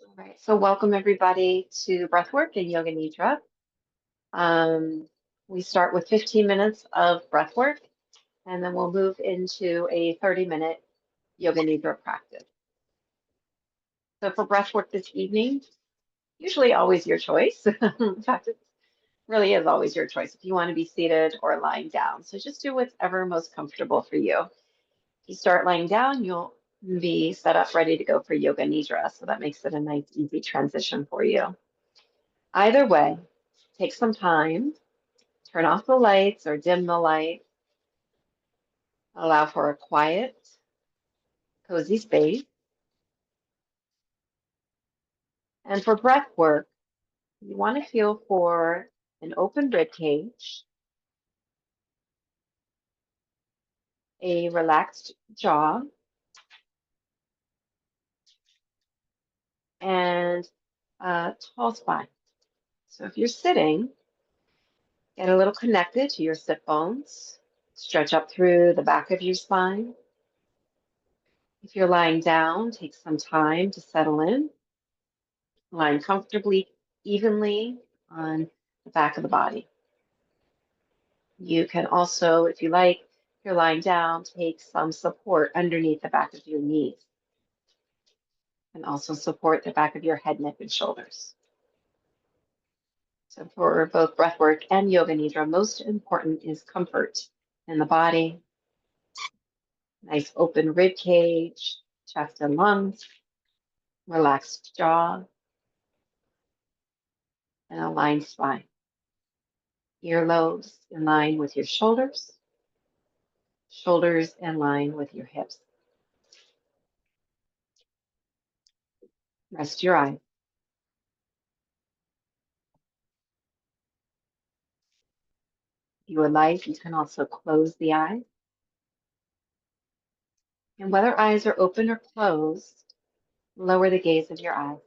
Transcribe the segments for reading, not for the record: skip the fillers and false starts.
All right, so welcome everybody to Breathwork and Yoga Nidra. We start with 15 minutes of breathwork, and then we'll move into a 30-minute Yoga Nidra practice. So for breathwork this evening, usually always your choice. In fact, it really is always your choice if you want to be seated or lying down. So just do whatever most comfortable for you. If you start lying down, you'll be set up ready to go for Yoga Nidra. So that makes it a nice, easy transition for you. Either way, take some time, turn off the lights or dim the light, allow for a quiet, cozy space. And for breath work, you want to feel for an open rib cage, a relaxed jaw, and a tall spine. So if you're sitting, get a little connected to your sit bones, stretch up through the back of your spine. If you're lying down, take some time to settle in, lying comfortably, evenly on the back of the body. You can also, if you like, if you're lying down, take some support underneath the back of your knees and also support the back of your head, neck, and shoulders. So for both breathwork and yoga nidra, most important is comfort in the body, nice open rib cage, chest and lungs, relaxed jaw, and aligned spine. Earlobes in line with your shoulders, shoulders in line with your hips. Rest your eyes. If you would like, you can also close the eyes. And whether eyes are open or closed, lower the gaze of your eyes.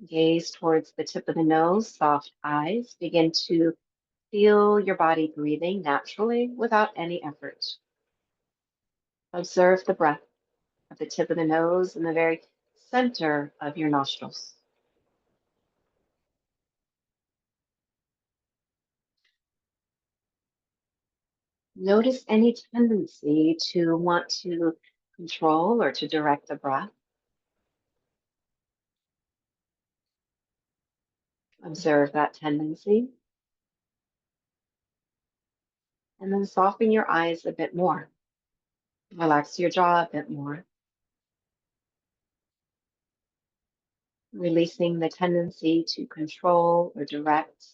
Gaze towards the tip of the nose, soft eyes. Begin to feel your body breathing naturally without any effort. Observe the breath at the tip of the nose and the very center of your nostrils. Notice any tendency to want to control or to direct the breath. Observe that tendency. And then soften your eyes a bit more. Relax your jaw a bit more. Releasing the tendency to control or direct,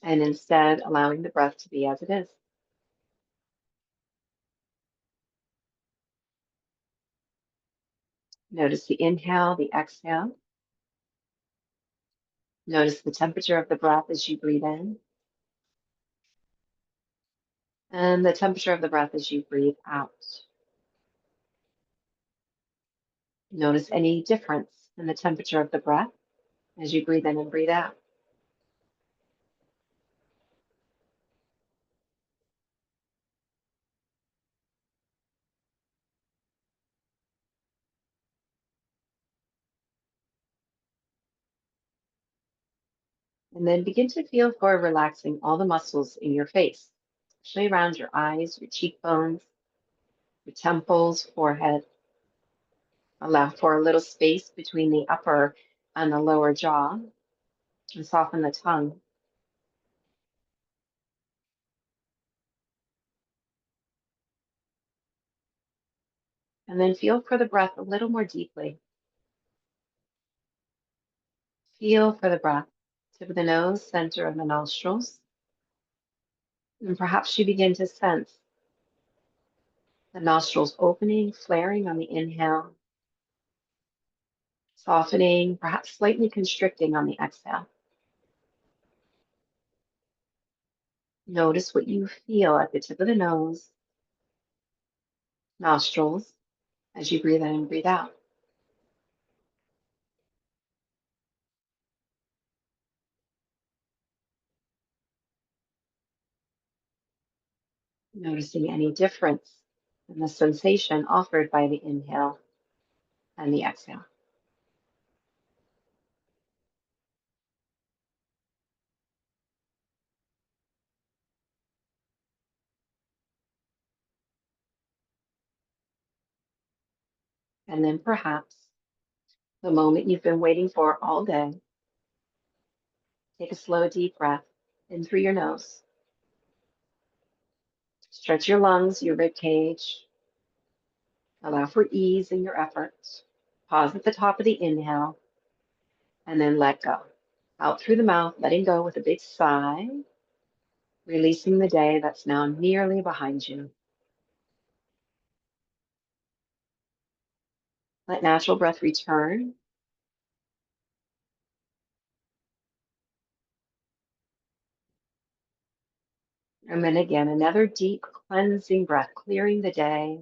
and instead allowing the breath to be as it is. Notice the inhale, the exhale. Notice the temperature of the breath as you breathe in, and the temperature of the breath as you breathe out. Notice any difference in the temperature of the breath as you breathe in and breathe out. And then begin to feel for relaxing all the muscles in your face, especially around your eyes, your cheekbones, your temples, forehead. Allow for a little space between the upper and the lower jaw, and soften the tongue. And then feel for the breath a little more deeply. Feel for the breath, tip of the nose, center of the nostrils. And perhaps you begin to sense the nostrils opening, flaring on the inhale, softening, perhaps slightly constricting on the exhale. Notice what you feel at the tip of the nose, nostrils, as you breathe in and breathe out. Noticing any difference in the sensation offered by the inhale and the exhale. And then perhaps the moment you've been waiting for all day, take a slow, deep breath in through your nose. Stretch your lungs, your rib cage. Allow for ease in your efforts. Pause at the top of the inhale and then let go. Out through the mouth, letting go with a big sigh, releasing the day that's now nearly behind you. Let natural breath return. And then again, another deep cleansing breath, clearing the day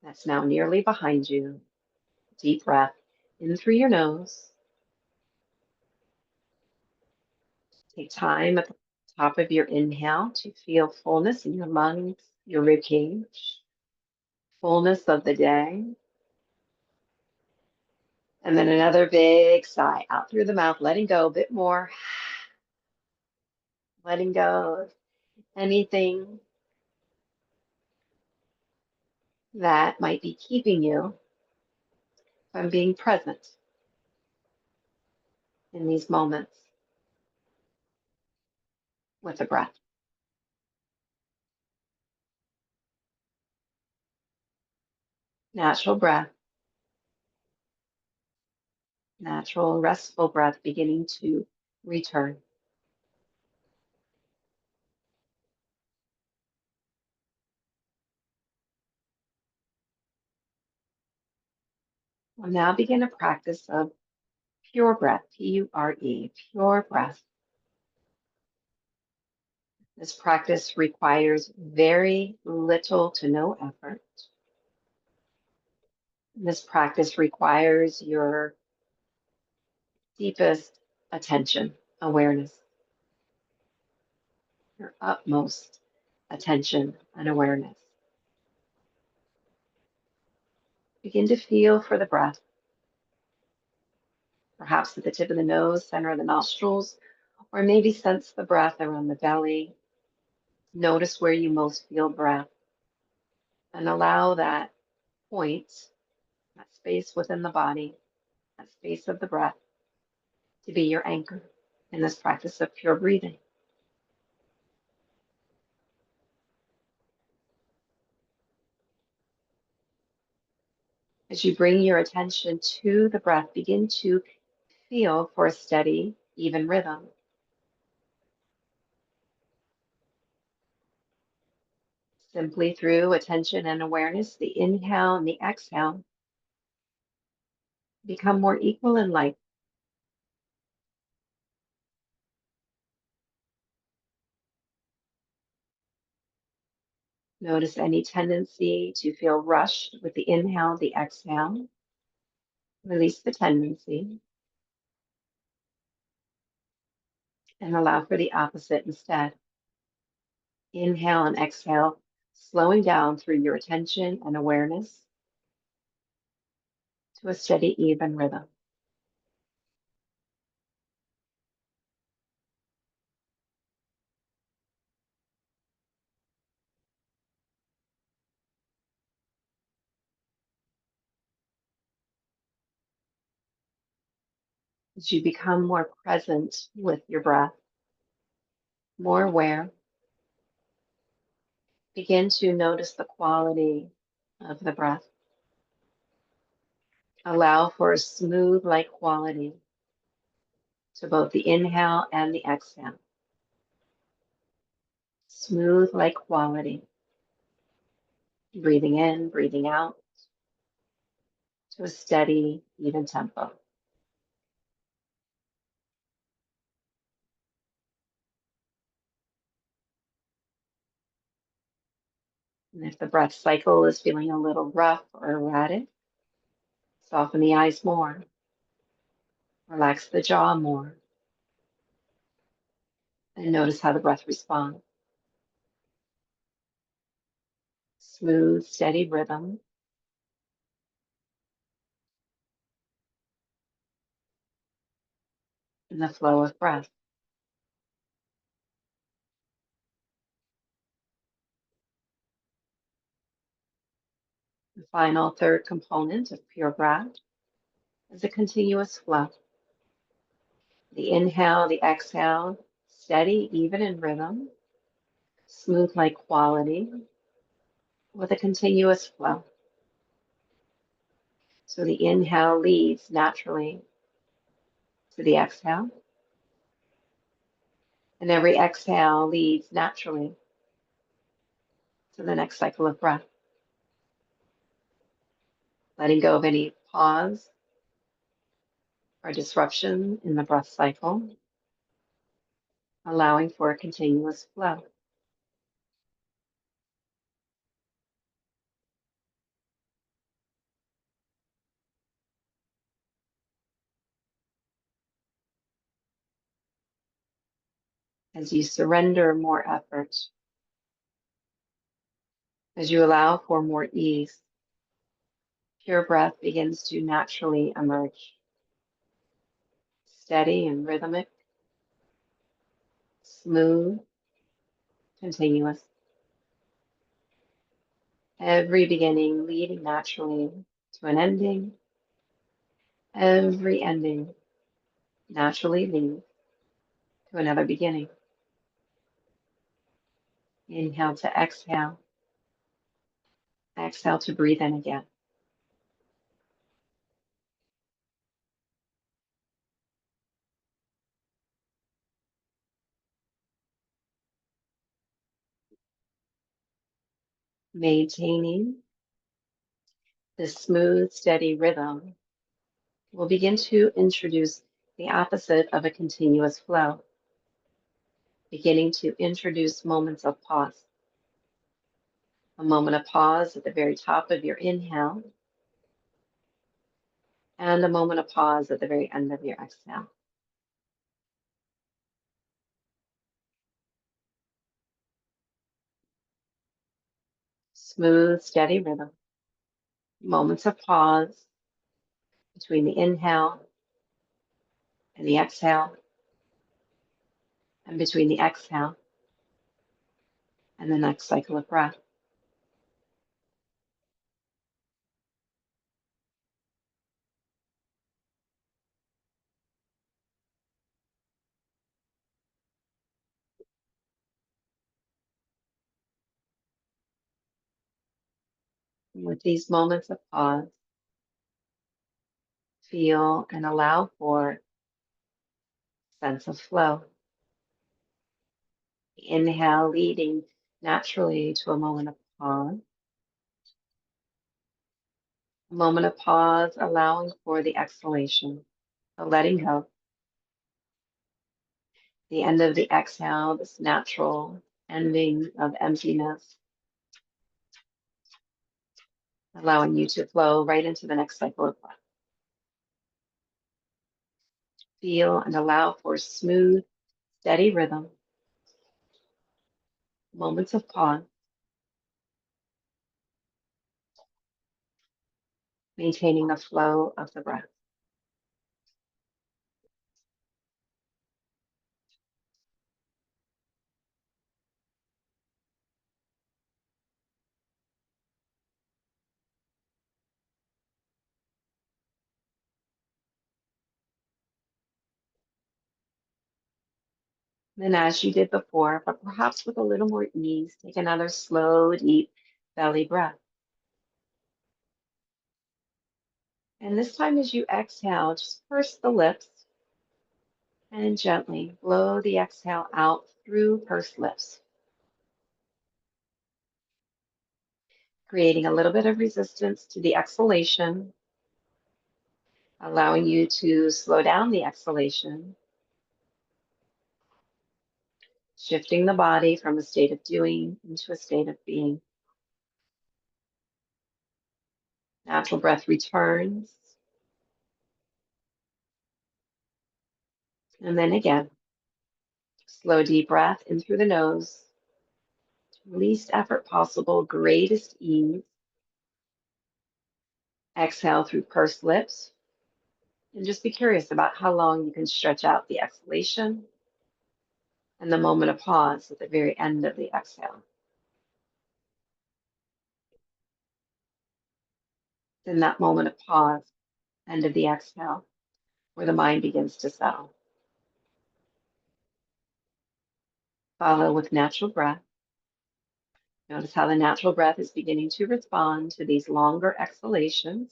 that's now nearly behind you. Deep breath in through your nose. Take time at the top of your inhale to feel fullness in your lungs, your rib cage, fullness of the day. And then another big sigh out through the mouth, letting go a bit more, letting go of anything that might be keeping you from being present in these moments with the breath. Natural breath, natural restful breath beginning to return. We'll now begin a practice of pure breath, P-U-R-E, pure breath. This practice requires very little to no effort. This practice requires your deepest attention, awareness, your utmost attention and awareness. Begin to feel for the breath, perhaps at the tip of the nose, center of the nostrils, or maybe sense the breath around the belly. Notice where you most feel breath and allow that point, that space within the body, that space of the breath to be your anchor in this practice of pure breathing. As you bring your attention to the breath, begin to feel for a steady, even rhythm. Simply through attention and awareness, the inhale and the exhale become more equal in light. Notice any tendency to feel rushed with the inhale, the exhale. Release the tendency and allow for the opposite instead. Inhale and exhale, slowing down through your attention and awareness to a steady, even rhythm. As you become more present with your breath, more aware, begin to notice the quality of the breath. Allow for a smooth like quality to both the inhale and the exhale. Smooth like quality. Breathing in, breathing out to a steady, even tempo. And if the breath cycle is feeling a little rough or erratic, soften the eyes more. Relax the jaw more. And notice how the breath responds. smooth, steady rhythm in the flow of breath. The final third component of pure breath is a continuous flow. The inhale, the exhale, steady, even in rhythm, smooth like quality, with a continuous flow. So the inhale leads naturally to the exhale, and every exhale leads naturally to the next cycle of breath. Letting go of any pause or disruption in the breath cycle, allowing for a continuous flow. As you surrender more effort, as you allow for more ease, pure breath begins to naturally emerge, steady and rhythmic, smooth, continuous. Every beginning leading naturally to an ending, every ending naturally leads to another beginning. Inhale to exhale, exhale to breathe in again. Maintaining this smooth, steady rhythm, we'll begin to introduce the opposite of a continuous flow, beginning to introduce moments of pause. A moment of pause at the very top of your inhale, and a moment of pause at the very end of your exhale. Smooth, steady rhythm. Moments of pause between the inhale and the exhale, and between the exhale and the next cycle of breath. And with these moments of pause, feel and allow for sense of flow. Inhale leading naturally to a moment of pause. A moment of pause, allowing for the exhalation, the letting go. The end of the exhale, this natural ending of emptiness, allowing you to flow right into the next cycle of breath. Feel and allow for smooth, steady rhythm, moments of pause, maintaining the flow of the breath. Then, as you did before, but perhaps with a little more ease, take another slow, deep belly breath. And this time, as you exhale, just purse the lips and gently blow the exhale out through pursed lips, creating a little bit of resistance to the exhalation, allowing you to slow down the exhalation, shifting the body from a state of doing into a state of being. Natural breath returns. And then again, slow deep breath in through the nose Least effort possible, greatest ease. Exhale through pursed lips. And just be curious about how long you can stretch out the exhalation and the moment of pause at the very end of the exhale. In that moment of pause, end of the exhale, where the mind begins to settle. Follow with natural breath. Notice how the natural breath is beginning to respond to these longer exhalations.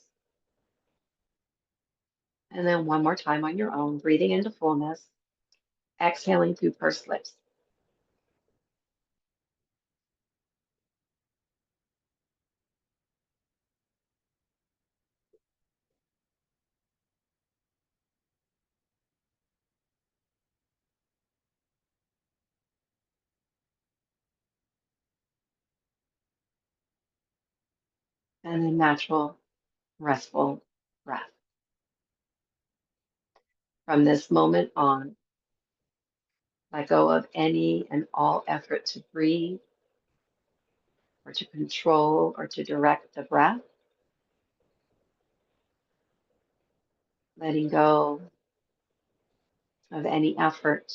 And then one more time on your own, breathing into fullness, exhaling through pursed lips. And a natural, restful breath. From this moment on, let go of any and all effort to breathe or to control or to direct the breath. Letting go of any effort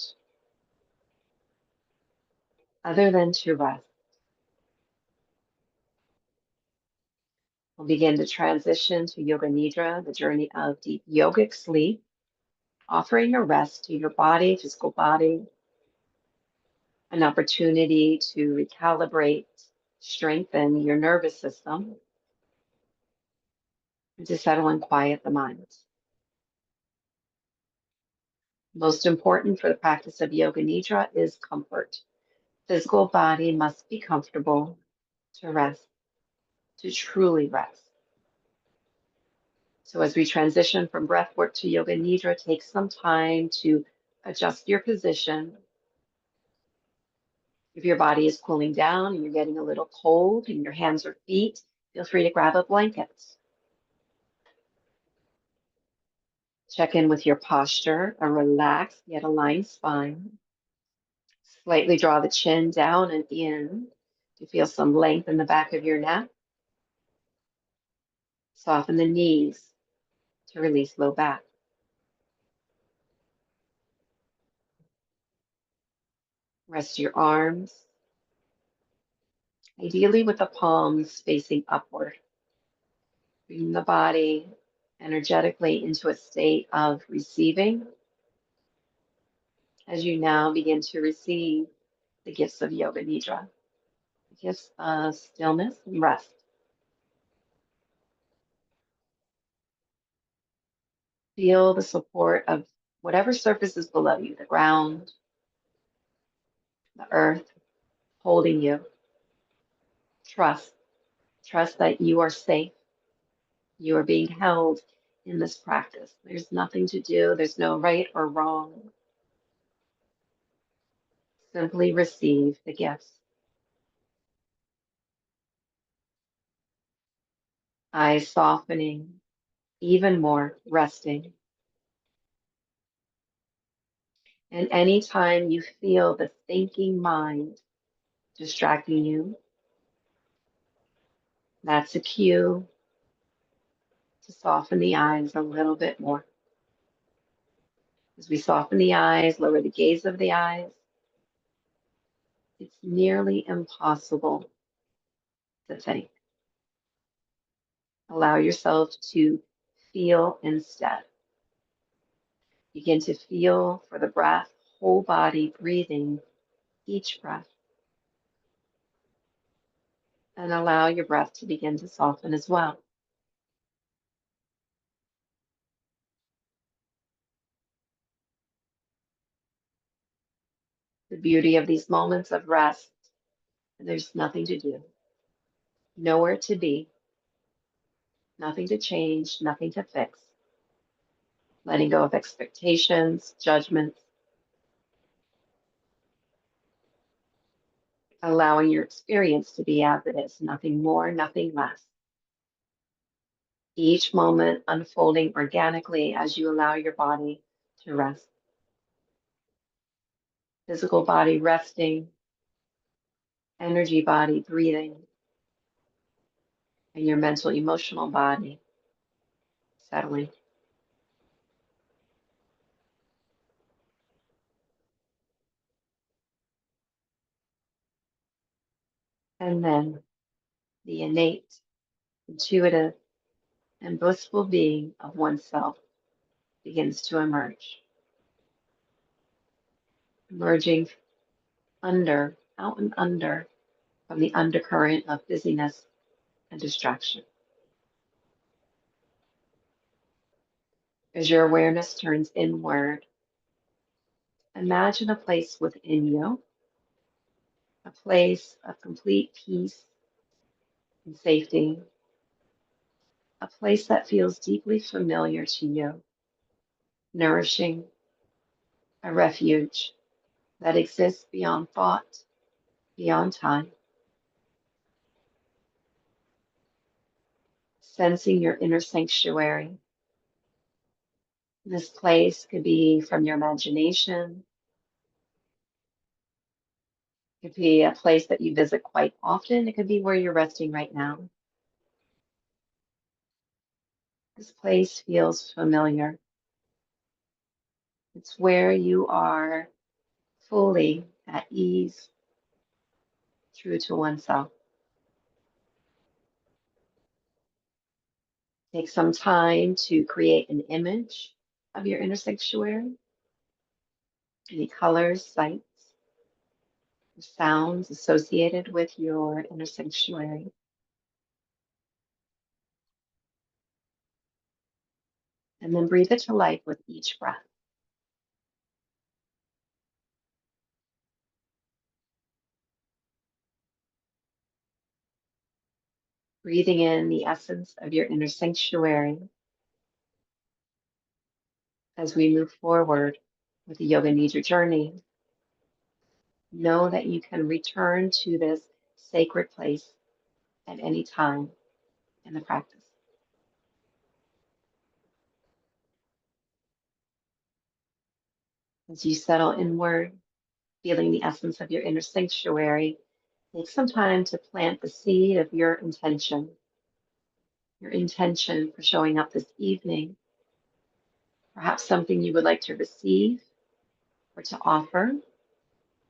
other than to rest. We'll begin to transition to Yoga Nidra, the journey of deep yogic sleep, offering a rest to your body, physical body, an opportunity to recalibrate, strengthen your nervous system, and to settle and quiet the mind. Most important for the practice of Yoga Nidra is comfort. Physical body must be comfortable to rest, to truly rest. So as we transition from breathwork to Yoga Nidra, take some time to adjust your position. If your body is cooling down and you're getting a little cold in your hands or feet, feel free to grab a blanket. Check in with your posture, a relaxed yet aligned spine. Slightly draw the chin down and in to feel some length in the back of your neck. Soften the knees to release low back. Rest your arms, ideally with the palms facing upward. Bring the body energetically into a state of receiving as you now begin to receive the gifts of Yoga Nidra, the gifts of stillness and rest. Feel the support of whatever surface is below you, the ground, the earth, holding you. Trust. Trust that you are safe. You are being held in this practice. There's nothing to do. There's no right or wrong. Simply receive the gifts. Eyes softening, even more resting. And anytime you feel the thinking mind distracting you, that's a cue to soften the eyes a little bit more. As we soften the eyes, lower the gaze of the eyes, it's nearly impossible to think. Allow yourself to feel instead. Begin to feel for the breath, whole body breathing each breath. And allow your breath to begin to soften as well. The beauty of these moments of rest, and there's nothing to do, nowhere to be, nothing to change, nothing to fix. Letting go of expectations, judgments, allowing your experience to be as it is, nothing more, nothing less. Each moment unfolding organically as you allow your body to rest. Physical body resting energy body breathing, and your mental, emotional body settling. And then the innate, intuitive, and blissful being of oneself begins to emerge, emerging out and under from the undercurrent of busyness and distraction. As your awareness turns inward, imagine a place within you, a place of complete peace and safety, a place that feels deeply familiar to you, nourishing, a refuge that exists beyond thought, beyond time. Sensing your inner sanctuary. This place could be from your imagination, it could be a place that you visit quite often, it could be where you're resting right now. This place feels familiar. It's where you are fully at ease, true to oneself. Take some time to create an image of your inner sanctuary, any colors, sights, sounds associated with your inner sanctuary. And then breathe it to life with each breath. Breathing in the essence of your inner sanctuary as we move forward with the Yoga Nidra journey. Know that you can return to this sacred place at any time in the practice. As you settle inward, feeling the essence of your inner sanctuary, take some time to plant the seed of your intention for showing up this evening, perhaps something you would like to receive or to offer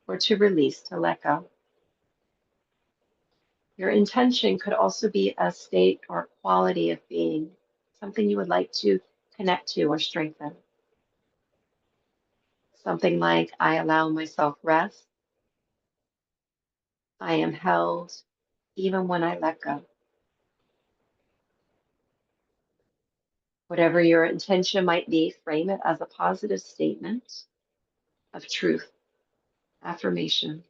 or to release, to let go. Your intention could also be a state or quality of being, something you would like to connect to or strengthen. Something like, I allow myself rest. I am held even when I let go. Whatever your intention might be, frame it as a positive statement of truth, affirmation,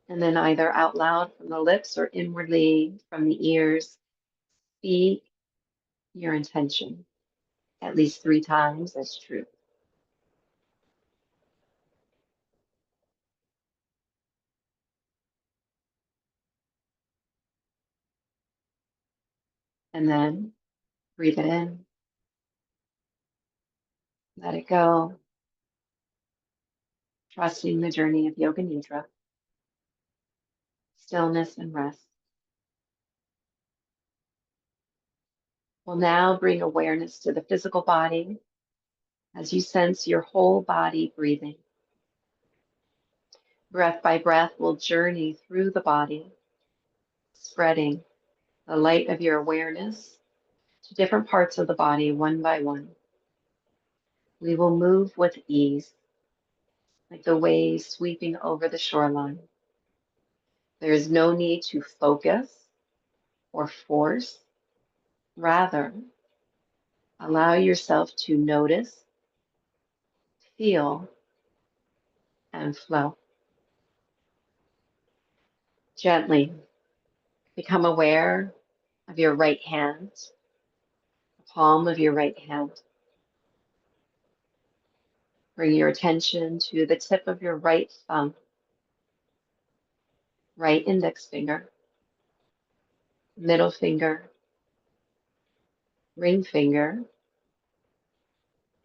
and then either out loud from the lips or inwardly from the ears, speak your intention at least 3 times as truth. And then breathe it in, let it go, trusting the journey of Yoga Nidra, stillness and rest. We'll now bring awareness to the physical body as you sense your whole body breathing. Breath by breath, we'll journey through the body, spreading the light of your awareness to different parts of the body one by one. We will move with ease, like the waves sweeping over the shoreline. There is no need to focus or force. Rather, allow yourself to notice, feel, and flow. Gently become aware of your right hand, the palm of your right hand. Bring your attention to the tip of your right thumb, right index finger, middle finger, ring finger,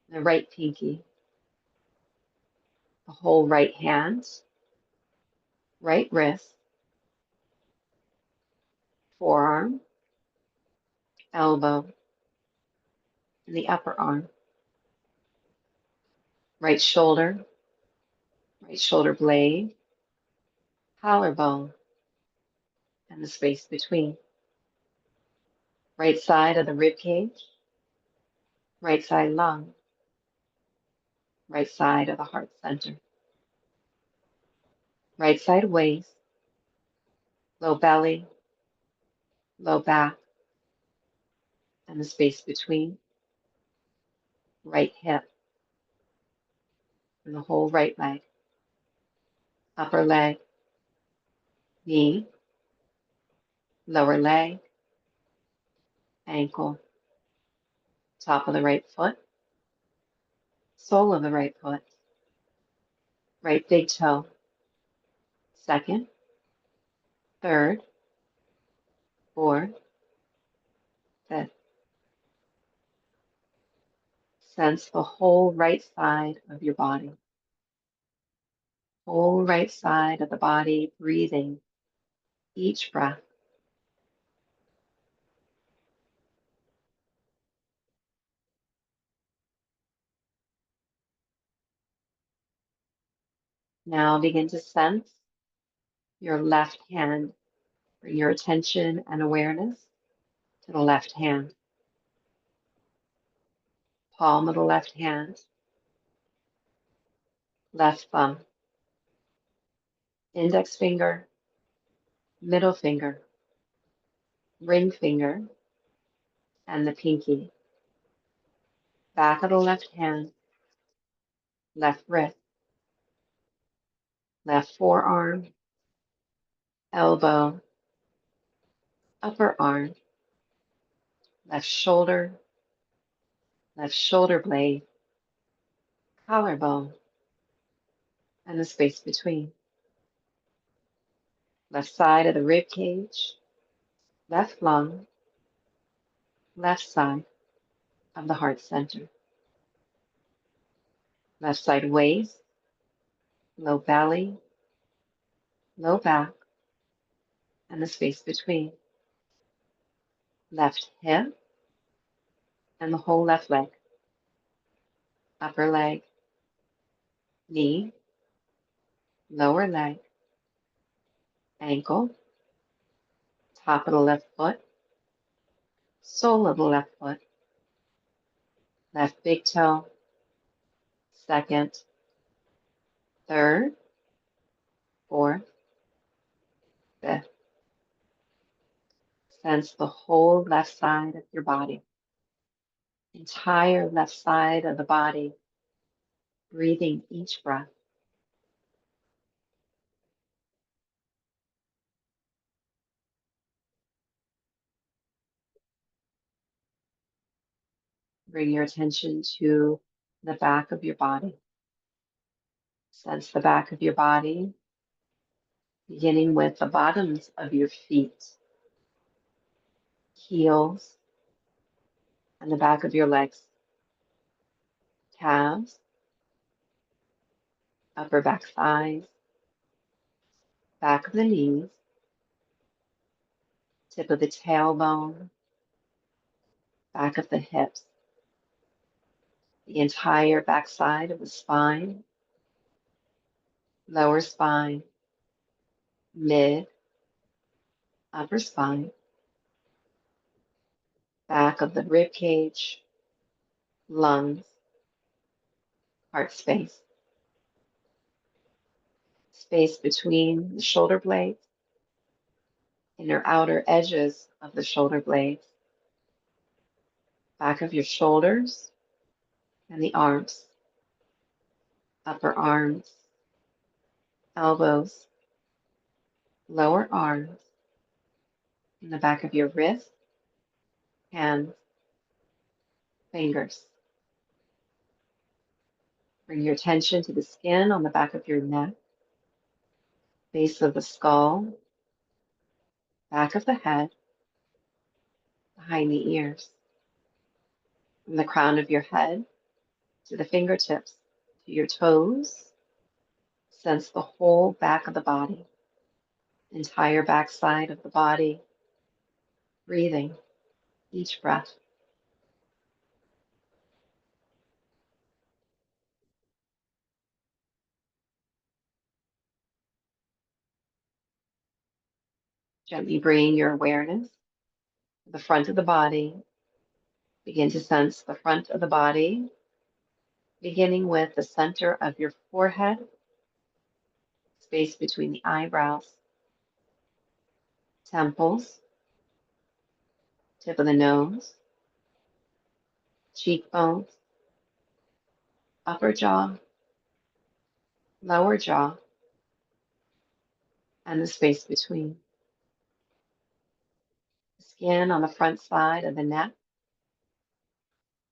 the right pinky, the whole right hand, right wrist, forearm, elbow, and the upper arm, right shoulder blade, collarbone, and the space between, right side of the rib cage, right side lung, right side of the heart center, right side waist, low belly, low back, and the space between, right hip, and the whole right leg, upper leg, knee, lower leg, ankle, top of the right foot, sole of the right foot, right big toe, second, third, fourth, fifth. Sense the whole right side of your body, whole right side of the body, breathing each breath. Now begin to sense your left hand. Bring your attention and awareness to the left hand, palm of the left hand, left thumb, index finger, middle finger, ring finger, and the pinky. Back of the left hand, left wrist, left forearm, elbow, upper arm, left shoulder blade, collarbone, and the space between. Left side of the rib cage, left lung, left side of the heart center. Left side waist, low belly, low back, and the space between. Left hip and the whole left leg, upper leg, knee, lower leg, ankle, top of the left foot, sole of the left foot, left big toe, second, third, fourth, fifth. Sense the whole left side of your body, entire left side of the body, breathing each breath. Bring your attention to the back of your body. Sense the back of your body, beginning with the bottoms of your feet, heels, and the back of your legs, calves, upper back thighs, back of the knees, tip of the tailbone, back of the hips, the entire back side of the spine, lower spine, mid, upper spine, back of the rib cage, lungs, heart space, space between the shoulder blades, inner outer edges of the shoulder blades, back of your shoulders and the arms, upper arms, elbows, lower arms, in the back of your wrist, hands, fingers. Bring your attention to the skin on the back of your neck, base of the skull, back of the head, behind the ears, from the crown of your head to the fingertips, to your toes. Sense the whole back of the body. entire backside of the body, breathing each breath. Gently bring your awareness to the front of the body. Begin to sense the front of the body, beginning with the center of your forehead, space between the eyebrows, temples, tip of the nose, cheekbones, upper jaw, lower jaw, and the space between. Skin on the front side of the neck,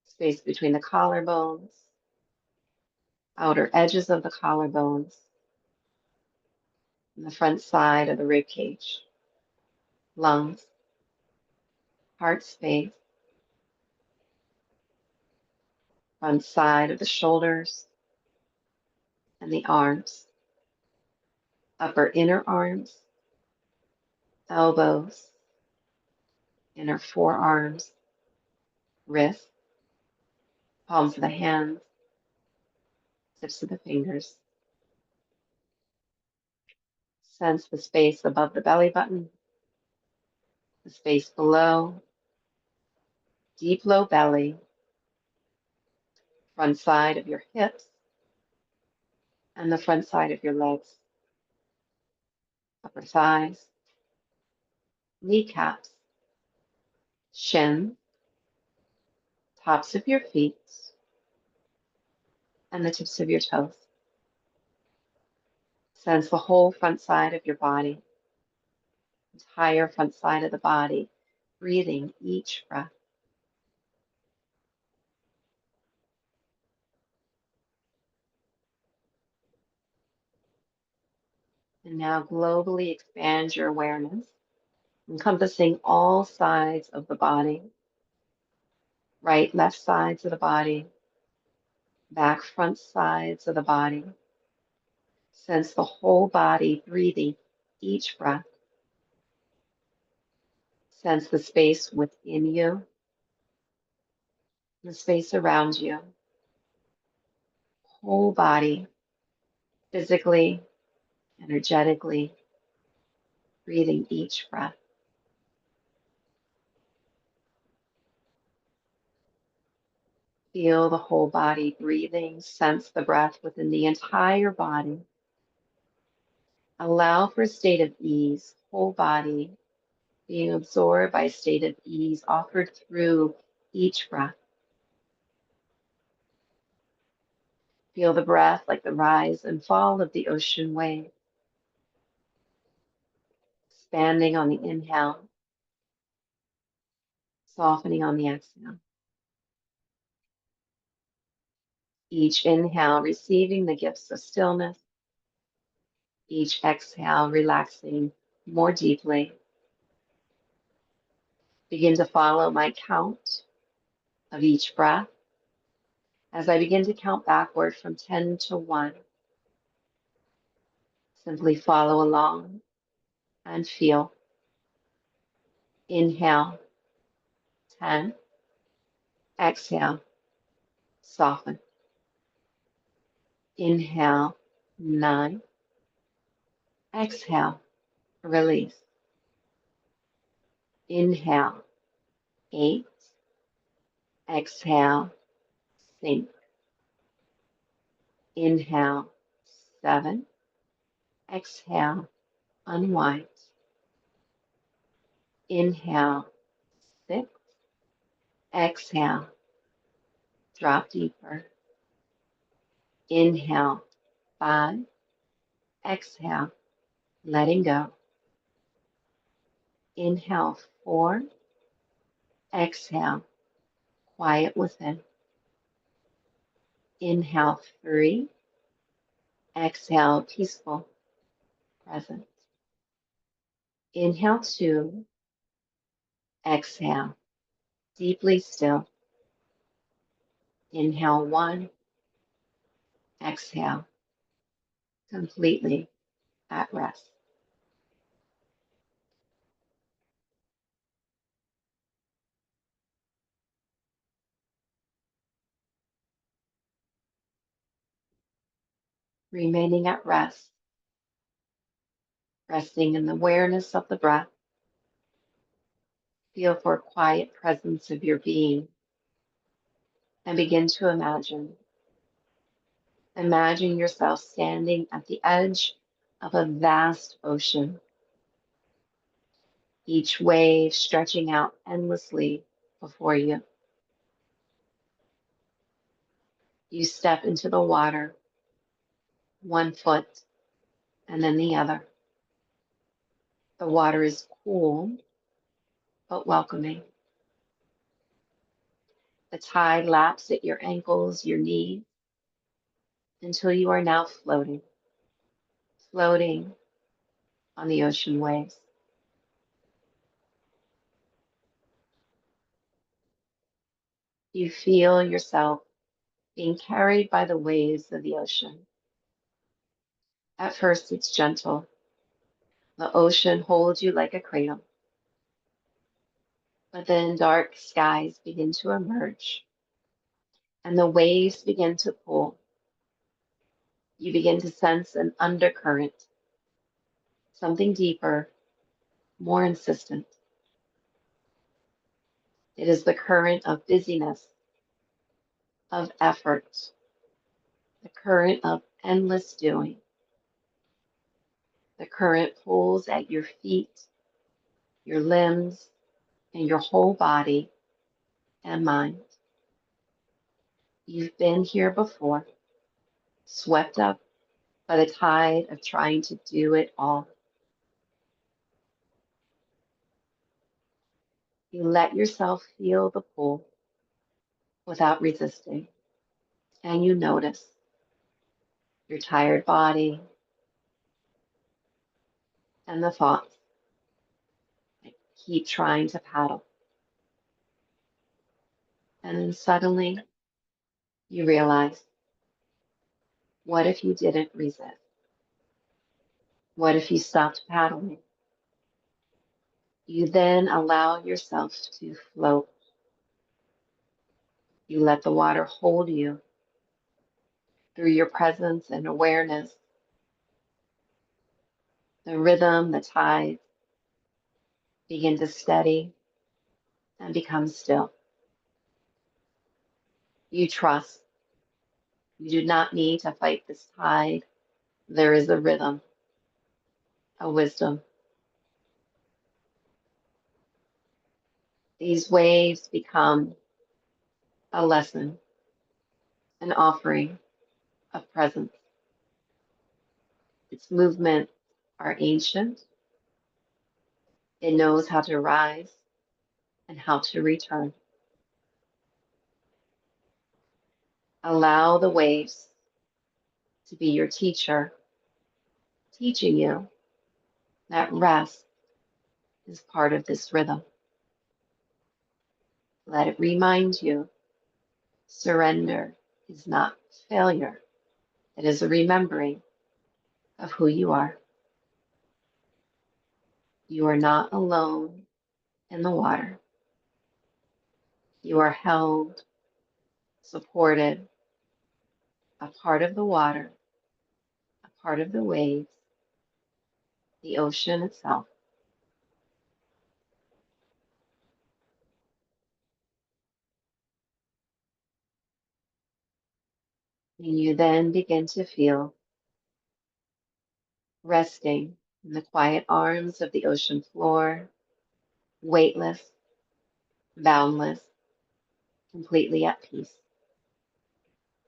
space between the collarbones, outer edges of the collarbones, and the front side of the rib cage, lungs, heart space, front side of the shoulders and the arms, upper inner arms, elbows, inner forearms, wrists, palms of the hands, tips of the fingers. Sense the space above the belly button, the space below, deep low belly, front side of your hips, and the front side of your legs, upper thighs, kneecaps, shin, tops of your feet, and the tips of your toes. Sense the whole front side of your body, entire front side of the body, breathing each breath. And now globally expand your awareness, encompassing all sides of the body, right, left sides of the body, back, front sides of the body. Sense the whole body breathing each breath. Sense the space within you, the space around you, whole body, physically, energetically, breathing each breath. Feel the whole body breathing. Sense the breath within the entire body. Allow for a state of ease, whole body being absorbed by a state of ease offered through each breath. Feel the breath like the rise and fall of the ocean wave, expanding on the inhale, softening on the exhale. Each inhale receiving the gifts of stillness, each exhale relaxing more deeply. Begin to follow my count of each breath as I begin to count backward from 10 to 1. Simply follow along and feel. Inhale, 10. Exhale, soften. Inhale, 9. Exhale, release. Inhale, 8. Exhale, sink. Inhale, 7. Exhale, unwind. Inhale, 6. Exhale, drop deeper. Inhale, 5. Exhale, letting go. Inhale, 4. Exhale, quiet within. Inhale, 3. Exhale, peaceful, present. Inhale, 2. Exhale, deeply still. Inhale, 1. Exhale, completely at rest. remaining at rest, resting in the awareness of the breath. Feel for a quiet presence of your being and begin to imagine. Imagine yourself standing at the edge of a vast ocean, each wave stretching out endlessly before you. You step into the water, one foot and then the other. The water is cool but welcoming. The tide laps at your ankles, your knees, until you are now floating, floating on the ocean waves. You feel yourself being carried by the waves of the ocean. At first, it's gentle. The ocean holds you like a cradle. But then dark skies begin to emerge and the waves begin to pull. You begin to sense an undercurrent, something deeper, more insistent. It is the current of busyness, of effort, the current of endless doing. The current pulls at your feet, your limbs, and your whole body and mind. You've been here before, swept up by the tide of trying to do it all. You let yourself feel the pull without resisting, and you notice your tired body and the thoughts that keep trying to paddle. And then suddenly you realize, what if you didn't resist? What if you stopped paddling? You then allow yourself to float. You let the water hold you through your presence and awareness. The rhythm, the tide begin to steady and become still. You trust. You do not need to fight this tide. There is a rhythm, a wisdom. These waves become a lesson, an offering of presence. Its movements are ancient. It knows how to rise and how to return. Allow the waves to be your teacher, teaching you that rest is part of this rhythm. Let it remind you surrender is not failure. It is a remembering of who you are. You are not alone in the water. You are held, supported, a part of the water, a part of the waves, the ocean itself. And you then begin to feel resting in the quiet arms of the ocean floor, weightless, boundless, completely at peace.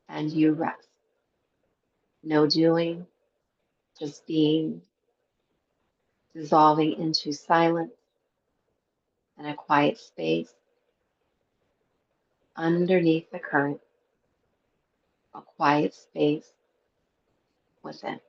And you rest. No doing, just being, dissolving into silence and a quiet space underneath the current, a quiet space within.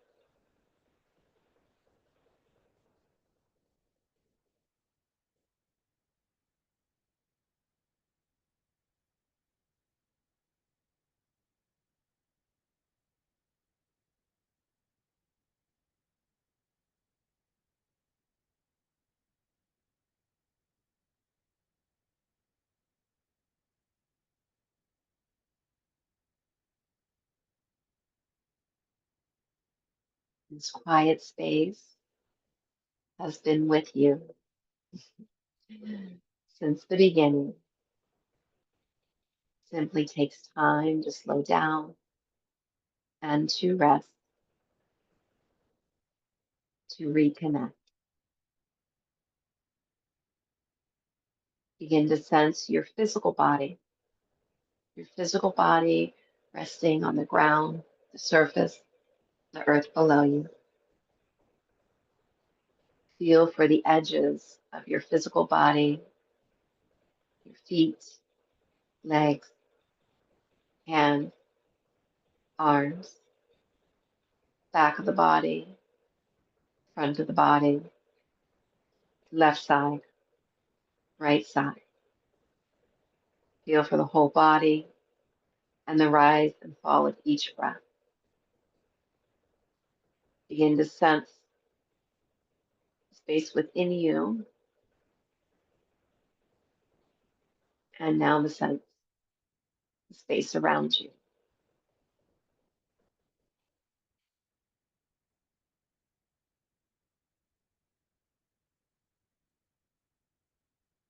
This quiet space has been with you since the beginning. Simply takes time to slow down and to rest, to reconnect. Begin to sense your physical body resting on the ground, the surface, the earth below you. Feel for the edges of your physical body, your feet, legs, hands, arms, back of the body, front of the body, left side, right side. Feel for the whole body and the rise and fall of each breath. Begin to sense the space within you, and now the space around you.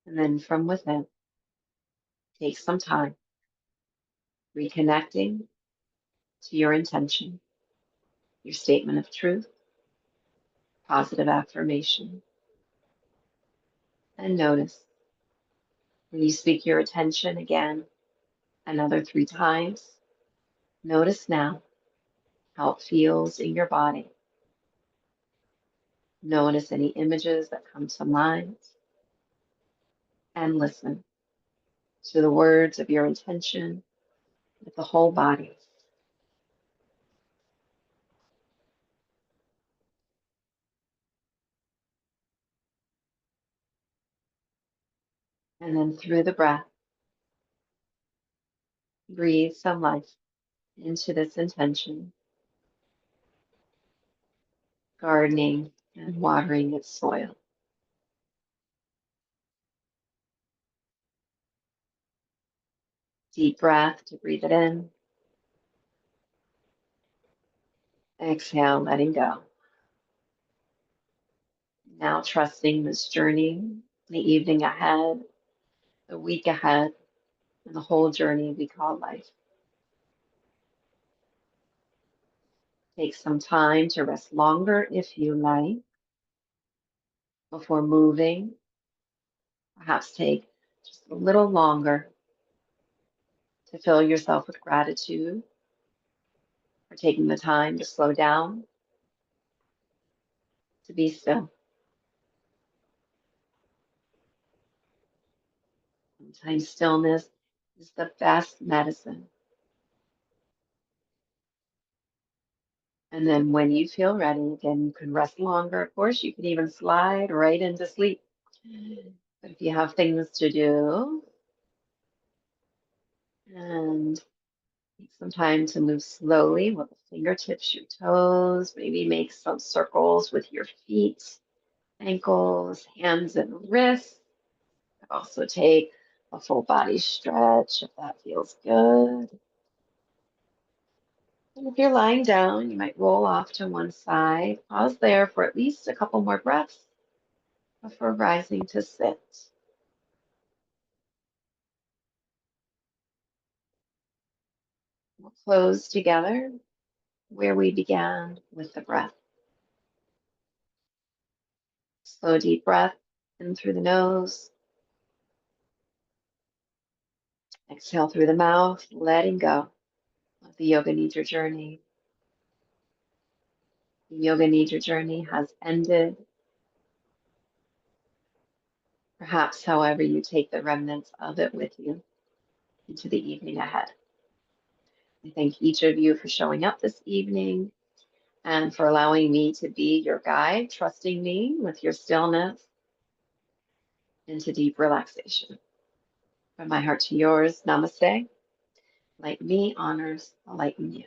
And then from within, take some time reconnecting to your intention, your statement of truth, positive affirmation, and notice when you speak your attention again another 3 times. Notice now how it feels in your body. Notice any images that come to mind and listen to the words of your intention with the whole body. And then through the breath, breathe some life into this intention, gardening and watering its soil. Deep breath to breathe it in. Exhale, letting go. Now trusting this journey, the evening ahead, the week ahead, and the whole journey we call life. Take some time to rest longer if you like before moving. Perhaps take just a little longer to fill yourself with gratitude for taking the time to slow down, to be still. Sometimes stillness is the best medicine. And then when you feel ready, again, you can rest longer. Of course, you can even slide right into sleep. But if you have things to do, and take some time to move slowly with the fingertips, your toes, maybe make some circles with your feet, ankles, hands, and wrists. Also take a full body stretch if that feels good. And if you're lying down, you might roll off to one side. Pause there for at least a couple more breaths before rising to sit. We'll close together where we began with the breath. Slow, deep breath in through the nose. Exhale through the mouth, letting go of the Yoga Nidra journey. The Yoga Nidra journey has ended. Perhaps, however, you take the remnants of it with you into the evening ahead. I thank each of you for showing up this evening and for allowing me to be your guide, trusting me with your stillness into deep relaxation. From my heart to yours, namaste. Light me honors the light in you.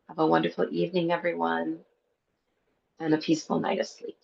Have a wonderful evening, everyone, and a peaceful night of sleep.